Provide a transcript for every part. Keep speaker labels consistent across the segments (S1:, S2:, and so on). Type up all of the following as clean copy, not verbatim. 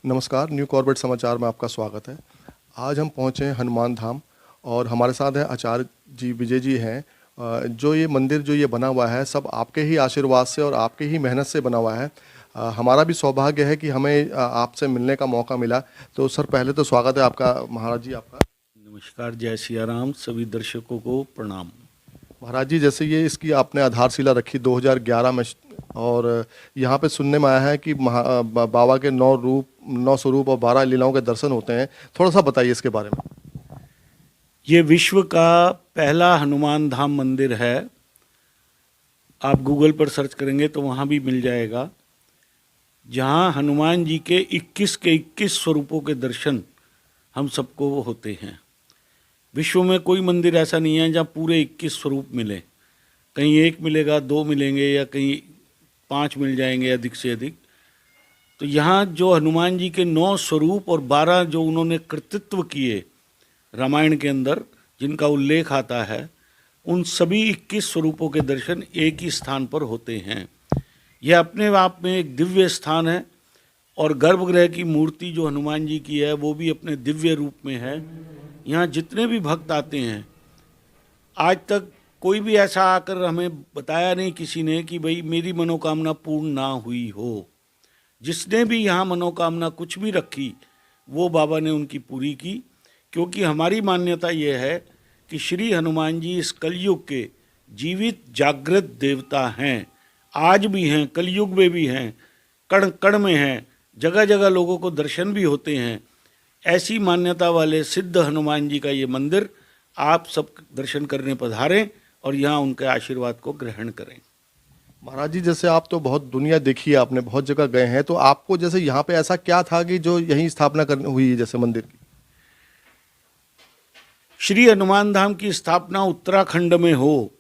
S1: नमस्कार, new Corbett समाचार में आपका स्वागत है। आज हम पहुँचे हैं हनुमान धाम और हमारे साथ है आचार्य जी विजय जी हैं। जो ये मंदिर जो ये बना हुआ है सब आपके ही आशीर्वाद से और आपके ही मेहनत से बना हुआ है। हमारा भी सौभाग्य है कि हमें आपसे मिलने का मौका मिला। तो सर पहले तो स्वागत है आपका महाराज जी आपका।
S2: नमस्कार, जय सिया राम। सभी दर्शकों को प्रणाम।
S1: महाराज जी जैसे ये इसकी आपने आधारशिला रखी 2011 में और यहाँ पे सुनने में आया है कि बाबा के 9 स्वरूप और 12 लीलाओं के दर्शन होते हैं। थोड़ा सा बताइए इसके बारे में।
S2: ये विश्व का पहला हनुमान धाम मंदिर है। आप गूगल पर सर्च करेंगे तो वहाँ भी मिल जाएगा, जहाँ हनुमान जी के 21 स्वरूपों के दर्शन हम सबको होते हैं। विश्व में कोई मंदिर ऐसा नहीं है जहाँ पूरे 21 स्वरूप मिले। कहीं एक मिलेगा, 2 मिलेंगे या कहीं 5 मिल जाएंगे अधिक से अधिक। तो यहाँ जो हनुमान जी के 9 स्वरूप और 12 जो उन्होंने कृतित्व किए रामायण के अंदर, जिनका उल्लेख आता है, उन सभी 21 स्वरूपों के दर्शन एक ही स्थान पर होते हैं। यह अपने आप में एक दिव्य स्थान है और गर्भगृह की मूर्ति जो हनुमान जी की है वो भी अपने दिव्य रूप में है। यहाँ जितने भी भक्त आते हैं, आज तक कोई भी ऐसा आकर हमें बताया नहीं किसी ने कि भाई मेरी मनोकामना पूर्ण ना हुई हो। जिसने भी यहाँ मनोकामना कुछ भी रखी वो बाबा ने उनकी पूरी की, क्योंकि हमारी मान्यता ये है कि श्री हनुमान जी इस कलयुग के जीवित जागृत देवता हैं। आज भी हैं, कलयुग में भी हैं, कण कण में हैं, जगह जगह लोगों को दर्शन भी होते हैं। ऐसी मान्यता वाले सिद्ध हनुमान जी का ये मंदिर आप सब दर्शन करने पधारें और यहाँ उनके आशीर्वाद को ग्रहण करें।
S1: महाराज जी जैसे आप तो बहुत दुनिया देखी है, आपने बहुत जगह गए हैं, तो आपको जैसे यहाँ पे ऐसा क्या था कि जो यहीं स्थापना करनी हुई जैसे मंदिर की?
S2: श्री हनुमान धाम की स्थापना उत्तराखंड में हो,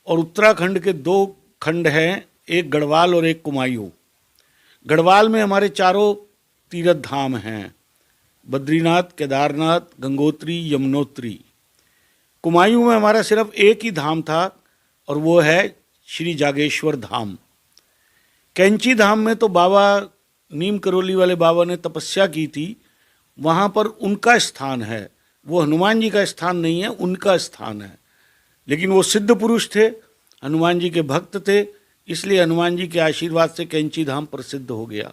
S2: और उत्तराखंड के 2 खंड हैं, एक गढ़वाल और एक कुमायूं। गढ़वाल में हमारे चारों तीर्थ धाम हैं, बद्रीनाथ, केदारनाथ, गंगोत्री, यमुनोत्री। कुमायूं में हमारा सिर्फ एक ही धाम था और वो है श्री जागेश्वर धाम। कैंची धाम में तो बाबा नीम करोली वाले बाबा ने तपस्या की थी, वहाँ पर उनका स्थान है। वो हनुमान जी का स्थान नहीं है, उनका स्थान है। लेकिन वो सिद्ध पुरुष थे, हनुमान जी के भक्त थे, इसलिए हनुमान जी के आशीर्वाद से कैंची धाम प्रसिद्ध हो गया।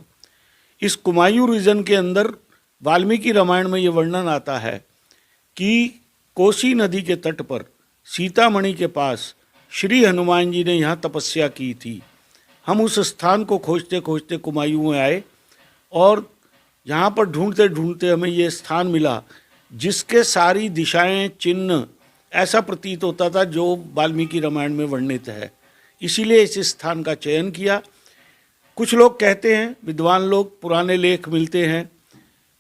S2: इस कुमायूं रीजन के अंदर वाल्मीकि रामायण में ये वर्णन आता है कि कोसी नदी के तट पर सीतामढ़ी के पास श्री हनुमान जी ने यहाँ तपस्या की थी। हम उस स्थान को खोजते खोजते कुमायूं में आए और यहाँ पर ढूंढते ढूंढते हमें ये स्थान मिला, जिसके सारी दिशाएं चिन्ह ऐसा प्रतीत होता था जो वाल्मीकि रामायण में वर्णित है। इसीलिए इस स्थान का चयन किया। कुछ लोग कहते हैं, विद्वान लोग, पुराने लेख मिलते हैं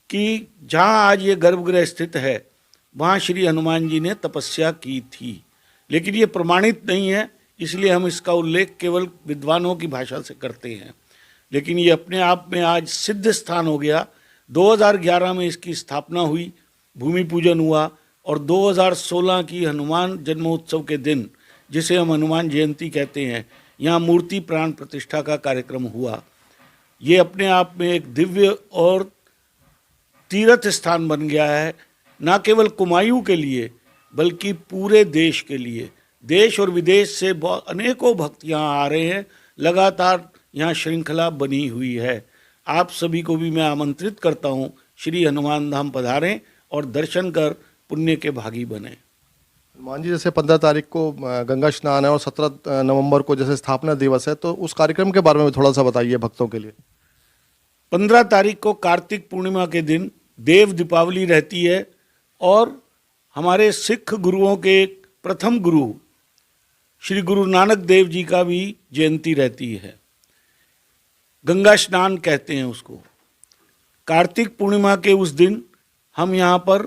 S2: कि जहाँ आज ये गर्भगृह स्थित है वहाँ श्री हनुमान जी ने तपस्या की थी, लेकिन ये प्रमाणित नहीं है, इसलिए हम इसका उल्लेख केवल विद्वानों की भाषा से करते हैं। लेकिन ये अपने आप में आज सिद्ध स्थान हो गया। 2011 में इसकी स्थापना हुई, भूमि पूजन हुआ और 2016 की हनुमान जन्मोत्सव के दिन, जिसे हम हनुमान जयंती कहते हैं, यहाँ मूर्ति प्राण प्रतिष्ठा का कार्यक्रम हुआ। ये अपने आप में एक दिव्य और तीर्थ स्थान बन गया है, न केवल कुमायूं के लिए बल्कि पूरे देश के लिए। देश और विदेश से अनेकों भक्त यहाँ आ रहे हैं, लगातार यहाँ श्रृंखला बनी हुई है। आप सभी को भी मैं आमंत्रित करता हूँ, श्री हनुमान धाम पधारें और दर्शन कर पुण्य के भागी बने।
S1: हनुमान जी जैसे 15 तारीख को गंगा स्नान है और 17 नवंबर को जैसे स्थापना दिवस है, तो उस कार्यक्रम के बारे में थोड़ा सा बताइए भक्तों के लिए।
S2: 15 तारीख को कार्तिक पूर्णिमा के दिन देव दीपावली रहती है और हमारे सिख गुरुओं के प्रथम गुरु श्री गुरु नानक देव जी का भी जयंती रहती है। गंगा स्नान कहते हैं उसको। कार्तिक पूर्णिमा के उस दिन हम यहाँ पर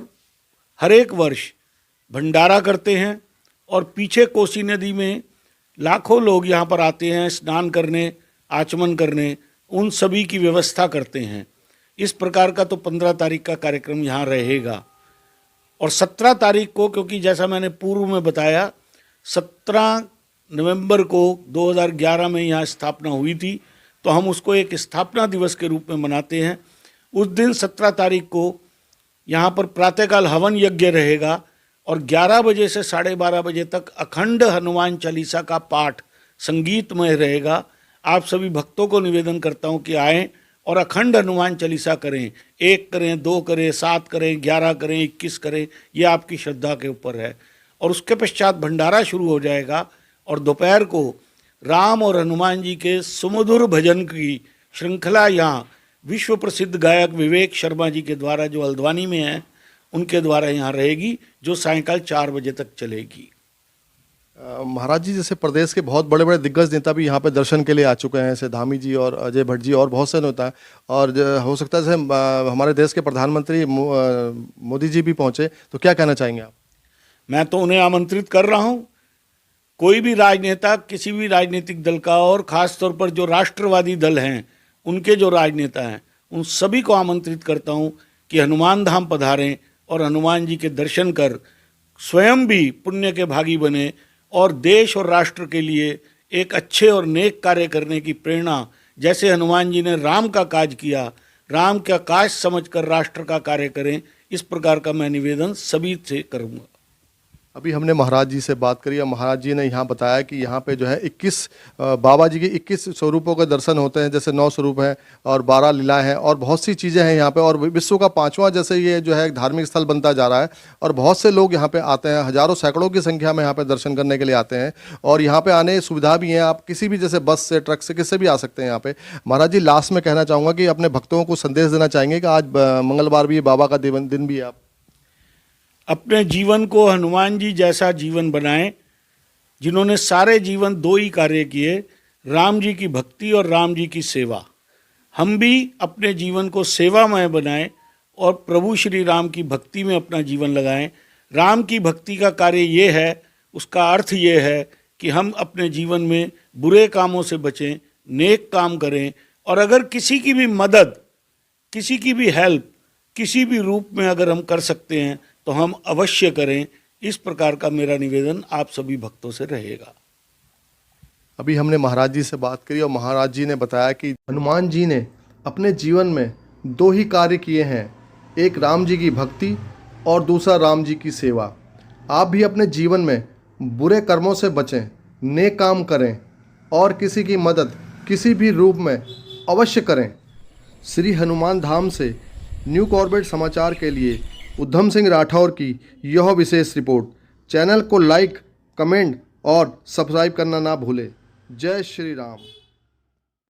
S2: हर एक वर्ष भंडारा करते हैं और पीछे कोसी नदी में लाखों लोग यहाँ पर आते हैं स्नान करने, आचमन करने, उन सभी की व्यवस्था करते हैं। इस प्रकार का तो 15 तारीख का कार्यक्रम यहाँ रहेगा। और 17 तारीख को, क्योंकि जैसा मैंने पूर्व में बताया 17 नवंबर को 2011 में यहाँ स्थापना हुई थी, तो हम उसको एक स्थापना दिवस के रूप में मनाते हैं उस दिन 17 तारीख को यहाँ पर प्रातःकाल हवन यज्ञ रहेगा और 11 बजे से 12:30 बजे तक अखंड हनुमान चालीसा का पाठ संगीतमय रहेगा। आप सभी भक्तों को निवेदन करता हूँ कि आएँ और अखंड हनुमान चालीसा करें। 1 करें, 2 करें, 7 करें, 11 करें, 21 करें, ये आपकी श्रद्धा के ऊपर है। और उसके पश्चात भंडारा शुरू हो जाएगा और दोपहर को राम और हनुमान जी के सुमधुर भजन की श्रृंखला यहाँ विश्व प्रसिद्ध गायक विवेक शर्मा जी के द्वारा, जो हल्द्वानी में हैं, उनके द्वारा यहाँ रहेगी, जो सायंकाल 4 बजे तक चलेगी।
S1: महाराज जी, जैसे प्रदेश के बहुत बड़े बड़े दिग्गज नेता भी यहाँ पे दर्शन के लिए आ चुके हैं, जैसे धामी जी और अजय भट्ट जी और बहुत से नेता हैं, और हो सकता है जैसे हमारे देश के प्रधानमंत्री मोदी जी भी पहुँचे, तो क्या कहना चाहेंगे आप?
S2: मैं तो उन्हें आमंत्रित कर रहा हूँ। कोई भी राजनेता किसी भी राजनीतिक दल का, और ख़ास तौर पर जो राष्ट्रवादी दल हैं उनके जो राजनेता हैं, उन सभी को आमंत्रित करता हूँ कि हनुमान धाम पधारें और हनुमान जी के दर्शन कर स्वयं भी पुण्य के भागी बने और देश और राष्ट्र के लिए एक अच्छे और नेक कार्य करने की प्रेरणा, जैसे हनुमान जी ने राम का काज किया, राम का काज समझकर राष्ट्र का कार्य करें। इस प्रकार का मैं निवेदन सभी से करूँगा।
S1: अभी हमने महाराज जी से बात करी और महाराज जी ने यहाँ बताया कि यहाँ पे जो है 21 बाबा जी के 21 स्वरूपों के दर्शन होते हैं, जैसे 9 स्वरूप हैं और 12 लीलाएं हैं और बहुत सी चीज़ें हैं यहाँ पे, और विश्व का 5वां जैसे ये जो है धार्मिक स्थल बनता जा रहा है और बहुत से लोग यहाँ पे आते हैं, हजारों सैकड़ों की संख्या में यहाँ पे दर्शन करने के लिए आते हैं और यहाँ पे आने सुविधा भी है, आप किसी भी जैसे बस से, ट्रक से, किससे भी आ सकते हैं यहाँ पे। महाराज जी, लास्ट में कहना चाहूँगा कि अपने भक्तों को संदेश देना चाहेंगे कि आज मंगलवार भी, बाबा का दिन भी है, आप
S2: अपने जीवन को हनुमान जी जैसा जीवन बनाएं, जिन्होंने सारे जीवन 2 ही कार्य किए, राम जी की भक्ति और राम जी की सेवा। हम भी अपने जीवन को सेवामय बनाएं और प्रभु श्री राम की भक्ति में अपना जीवन लगाएं। राम की भक्ति का कार्य ये है, उसका अर्थ ये है कि हम अपने जीवन में बुरे कामों से बचें, नेक काम करें, और अगर किसी की भी मदद, किसी की भी हेल्प किसी भी रूप में अगर हम कर सकते हैं तो हम अवश्य करें। इस प्रकार का मेरा निवेदन आप सभी भक्तों से रहेगा।
S1: अभी हमने महाराज जी से बात करी और महाराज जी ने बताया कि हनुमान जी ने अपने जीवन में 2 ही कार्य किए हैं, एक राम जी की भक्ति और दूसरा राम जी की सेवा। आप भी अपने जीवन में बुरे कर्मों से बचें, नेक काम करें और किसी की मदद किसी भी रूप में अवश्य करें। श्री हनुमान धाम से न्यू कॉर्बेट समाचार के लिए उद्धम सिंह राठौर की यह विशेष रिपोर्ट। चैनल को लाइक, कमेंट और सब्सक्राइब करना ना भूलें। जय श्री राम।